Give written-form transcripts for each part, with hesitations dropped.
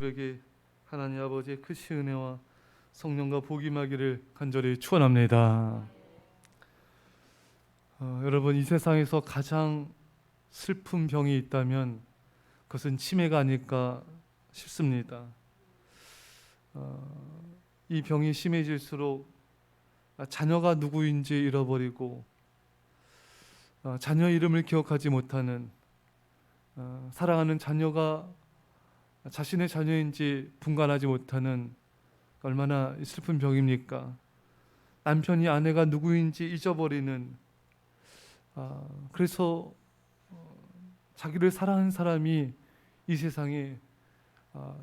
에게 하나님 아버지의 크신 은혜와 성령과 복이 임하기를 간절히 축원합니다. 여러분, 이 세상에서 가장 슬픈 병이 있다면 그것은 치매가 아닐까 싶습니다. 이 병이 심해질수록 자녀가 누구인지 잃어버리고 자녀 이름을 기억하지 못하는, 사랑하는 자녀가 자신의 자녀인지 분간하지 못하는, 얼마나 슬픈 병입니까? 남편이 아내가 누구인지 잊어버리는, 그래서 자기를 사랑하는 사람이 이 세상에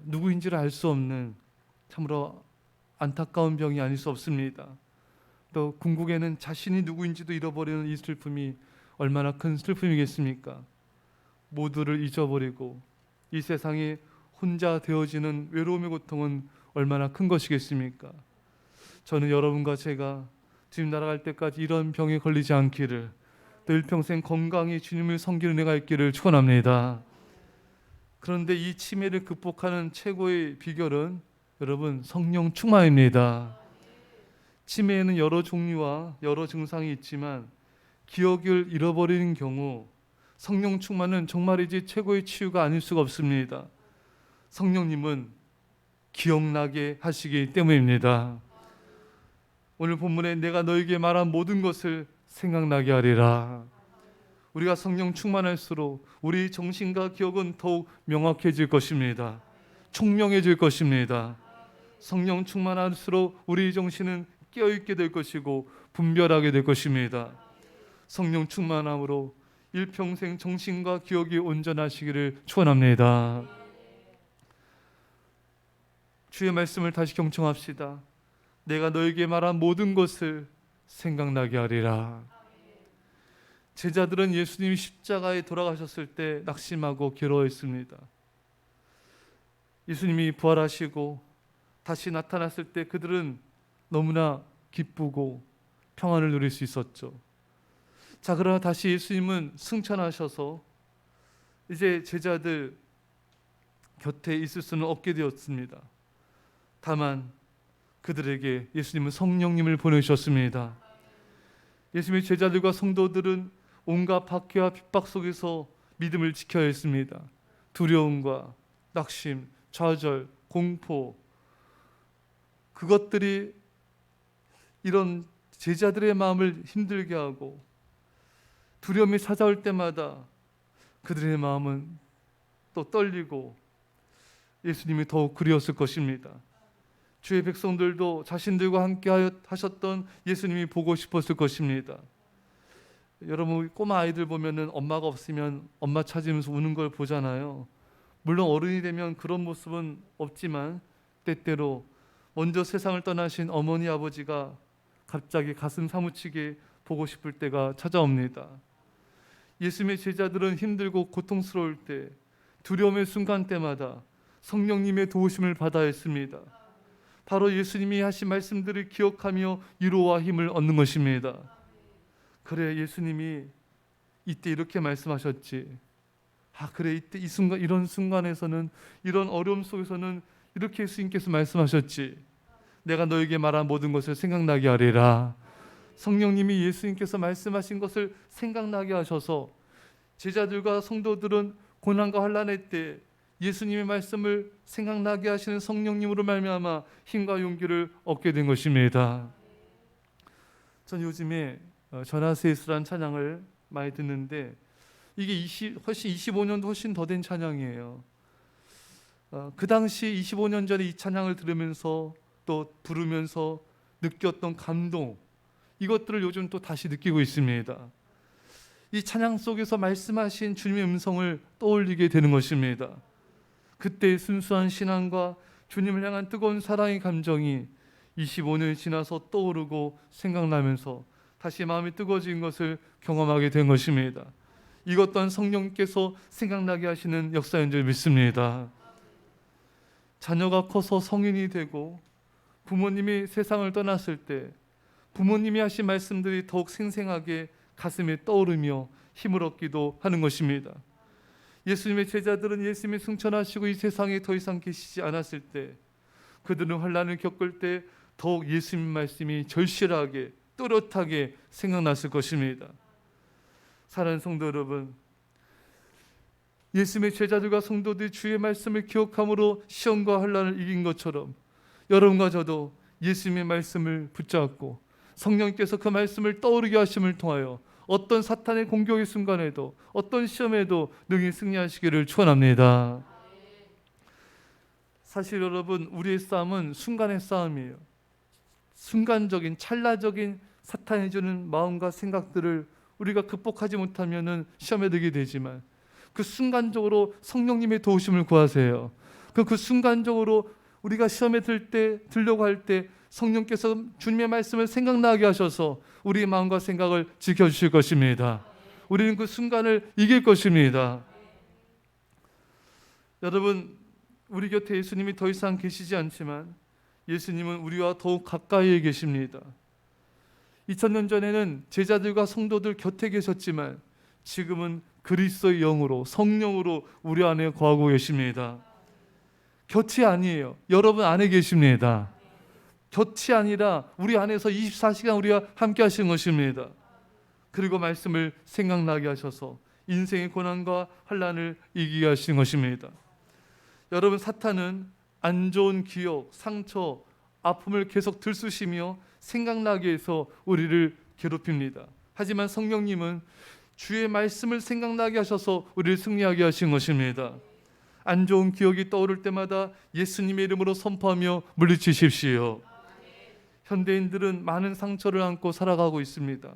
누구인지를 알 수 없는 참으로 안타까운 병이 아닐 수 없습니다. 또 궁극에는 자신이 누구인지도 잃어버리는 이 슬픔이 얼마나 큰 슬픔이겠습니까? 모두를 잊어버리고 이 세상에 혼자 되어지는 외로움의 고통은 얼마나 큰 것이겠습니까? 저는 여러분과 제가 주님 날아갈 때까지 이런 병에 걸리지 않기를, 또 일평생 건강히 주님을 섬기는 은혜가 있기를 축원합니다. 그런데 이 치매를 극복하는 최고의 비결은 여러분, 성령 충만입니다. 치매에는 여러 종류와 여러 증상이 있지만 기억을 잃어버리는 경우 성령 충만은 정말이지 최고의 치유가 아닐 수가 없습니다. 성령님은 기억나게 하시기 때문입니다. 오늘 본문에 내가 너에게 말한 모든 것을 생각나게 하리라. 우리가 성령 충만할수록 우리 정신과 기억은 더욱 명확해질 것입니다. 총명해질 것입니다. 성령 충만할수록 우리 정신은 깨어있게 될 것이고 분별하게 될 것입니다. 성령 충만함으로 일평생 정신과 기억이 온전하시기를 축원합니다. 주의 말씀을 다시 경청합시다. 내가 너에게 말한 모든 것을 생각나게 하리라. 제자들은 예수님이 십자가에 돌아가셨을 때 낙심하고 괴로워했습니다. 예수님이 부활하시고 다시 나타났을 때 그들은 너무나 기쁘고 평안을 누릴 수 있었죠. 자, 그러나 다시 예수님은 승천하셔서 이제 제자들 곁에 있을 수는 없게 되었습니다. 다만 그들에게 예수님은 성령님을 보내주셨습니다. 예수님의 제자들과 성도들은 온갖 박해와 핍박 속에서 믿음을 지켜야 했습니다. 두려움과 낙심, 좌절, 공포, 그것들이 이런 제자들의 마음을 힘들게 하고 두려움이 찾아올 때마다 그들의 마음은 또 떨리고 예수님이 더욱 그리웠을 것입니다. 주의 백성들도 자신들과 함께 하셨던 예수님이 보고 싶었을 것입니다. 여러분, 꼬마 아이들 보면은 엄마가 없으면 엄마 찾으면서 우는 걸 보잖아요. 물론 어른이 되면 그런 모습은 없지만 때때로 먼저 세상을 떠나신 어머니 아버지가 갑자기 가슴 사무치게 보고 싶을 때가 찾아옵니다. 예수님의 제자들은 힘들고 고통스러울 때, 두려움의 순간 때마다 성령님의 도우심을 받아야 했습니다. 바로 예수님이 하신 말씀들을 기억하며 위로와 힘을 얻는 것입니다. 그래, 예수님이 이때 이렇게 말씀하셨지. 그래, 이때 이 순간, 이런 순간에서는, 이런 어려움 속에서는 이렇게 예수님께서 말씀하셨지. 내가 너에게 말한 모든 것을 생각나게 하리라. 성령님이 예수님께서 말씀하신 것을 생각나게 하셔서 제자들과 성도들은 고난과 환난의 때 예수님의 말씀을 생각나게 하시는 성령님으로 말미암아 힘과 용기를 얻게 된 것입니다. 전 요즘에 전하세이스라는 찬양을 많이 듣는데 이게 25년도 훨씬 더 된 찬양이에요. 그 당시 25년 전에 이 찬양을 들으면서 또 부르면서 느꼈던 감동, 이것들을 요즘 또 다시 느끼고 있습니다. 이 찬양 속에서 말씀하신 주님의 음성을 떠올리게 되는 것입니다. 그때의 순수한 신앙과 주님을 향한 뜨거운 사랑의 감정이 25년이 지나서 떠오르고 생각나면서 다시 마음이 뜨거워진 것을 경험하게 된 것입니다. 이것 또한 성령께서 생각나게 하시는 역사인 줄 믿습니다. 자녀가 커서 성인이 되고 부모님이 세상을 떠났을 때 부모님이 하신 말씀들이 더욱 생생하게 가슴에 떠오르며 힘을 얻기도 하는 것입니다. 예수님의 제자들은 예수님이 승천하시고 이 세상에 더 이상 계시지 않았을 때, 그들은 환난을 겪을 때 더욱 예수님 말씀이 절실하게 또렷하게 생각났을 것입니다. 사랑하는 성도 여러분, 예수님의 제자들과 성도들이 주의 말씀을 기억함으로 시험과 환난을 이긴 것처럼 여러분과 저도 예수님의 말씀을 붙잡고 성령께서 그 말씀을 떠오르게 하심을 통하여 어떤 사탄의 공격의 순간에도 어떤 시험에도 능히 승리하시기를 축원합니다. 사실 여러분, 우리의 싸움은 순간의 싸움이에요. 순간적인 찰나적인 사탄이 주는 마음과 생각들을 우리가 극복하지 못하면 시험에 들게 되지만, 그 순간적으로 성령님의 도우심을 구하세요. 그 순간적으로 우리가 시험에 들려고 할 때 성령께서 주님의 말씀을 생각나게 하셔서 우리의 마음과 생각을 지켜주실 것입니다. 우리는 그 순간을 이길 것입니다. 여러분, 우리 곁에 예수님이 더 이상 계시지 않지만 예수님은 우리와 더욱 가까이에 계십니다. 2000년 전에는 제자들과 성도들 곁에 계셨지만 지금은 그리스도의 영으로, 성령으로 우리 안에 거하고 계십니다. 곁이 아니에요. 여러분 안에 계십니다. 곁이 아니라 우리 안에서 24시간 우리와 함께 하시는 것입니다. 그리고 말씀을 생각나게 하셔서 인생의 고난과 환난을 이기게 하시는 것입니다. 여러분, 사탄은 안 좋은 기억, 상처, 아픔을 계속 들쑤시며 생각나게 해서 우리를 괴롭힙니다. 하지만 성령님은 주의 말씀을 생각나게 하셔서 우리를 승리하게 하신 것입니다. 안 좋은 기억이 떠오를 때마다 예수님의 이름으로 선포하며 물리치십시오. 현대인들은 많은 상처를 안고 살아가고 있습니다.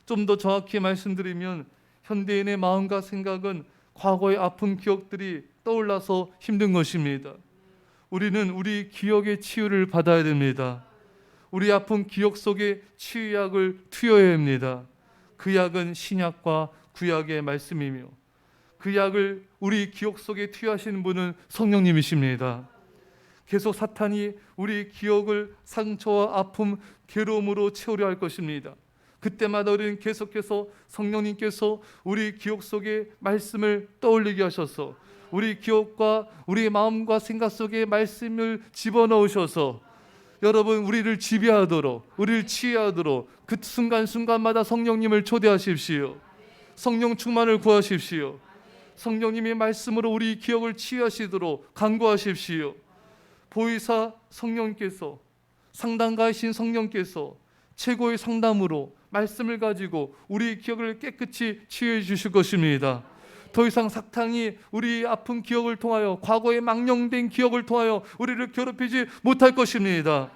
좀 더 정확히 말씀드리면 현대인의 마음과 생각은 과거의 아픈 기억들이 떠올라서 힘든 것입니다. 우리는 우리 기억의 치유를 받아야 됩니다. 우리 아픈 기억 속에 치유약을 투여해야 합니다. 그 약은 신약과 구약의 말씀이며 그 약을 우리 기억 속에 투여하시는 분은 성령님이십니다. 계속 사탄이 우리 기억을 상처와 아픔, 괴로움으로 채우려 할 것입니다. 그때마다 우리는 계속해서 성령님께서 우리 기억 속에 말씀을 떠올리게 하셔서 우리 기억과 우리 마음과 생각 속에 말씀을 집어넣으셔서 여러분, 우리를 지배하도록, 우리를 치유하도록 그 순간순간마다 성령님을 초대하십시오. 성령 충만을 구하십시오. 성령님의 말씀으로 우리 기억을 치유하시도록 간구하십시오. 보혜사 성령께서, 상담가이신 성령께서 최고의 상담으로 말씀을 가지고 우리 기억을 깨끗이 치유해 주실 것입니다. 더 이상 사탄이 우리 아픈 기억을 통하여, 과거의 망령된 기억을 통하여 우리를 괴롭히지 못할 것입니다.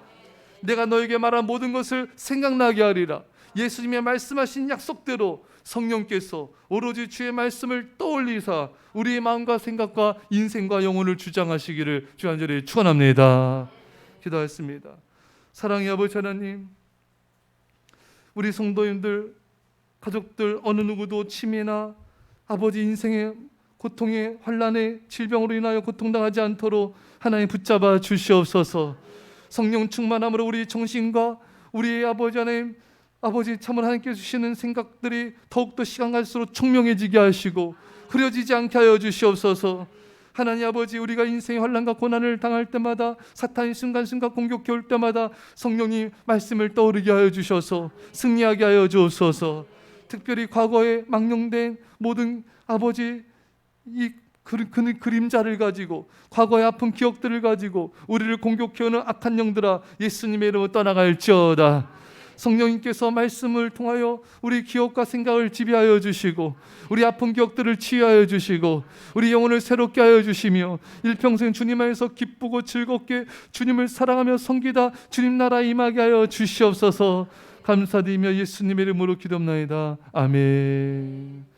내가 너에게 말한 모든 것을 생각나게 하리라. 예수님의 말씀하신 약속대로 성령께서 오로지 주의 말씀을 떠올리사 우리의 마음과 생각과 인생과 영혼을 주장하시기를 주 간절히 축원합니다. 기도하겠습니다. 사랑의 아버지 하나님, 우리 성도님들, 가족들 어느 누구도 치매나 아버지 인생의 고통의 환난의 질병으로 인하여 고통당하지 않도록 하나님 붙잡아 주시옵소서. 성령 충만함으로 우리 정신과 우리의 아버지 하나님, 아버지 참으로 하나님께서 주시는 생각들이 더욱더 시간 갈수록 총명해지게 하시고 흐려지지 않게 하여 주시옵소서. 하나님 아버지, 우리가 인생의 환난과 고난을 당할 때마다, 사탄이 순간순간 공격해 올 때마다 성령님 말씀을 떠오르게 하여 주셔서 승리하게 하여 주옵소서. 특별히 과거에 망령된 모든 아버지 이 그림자를 가지고, 과거의 아픈 기억들을 가지고 우리를 공격해오는 악한 영들아, 예수님의 이름으로 떠나갈지어다. 성령님께서 말씀을 통하여 우리 기억과 생각을 지배하여 주시고 우리 아픈 기억들을 치유하여 주시고 우리 영혼을 새롭게 하여 주시며 일평생 주님 안에서 기쁘고 즐겁게 주님을 사랑하며 섬기다 주님 나라 임하게 하여 주시옵소서. 감사드리며 예수님의 이름으로 기도합나이다. 아멘.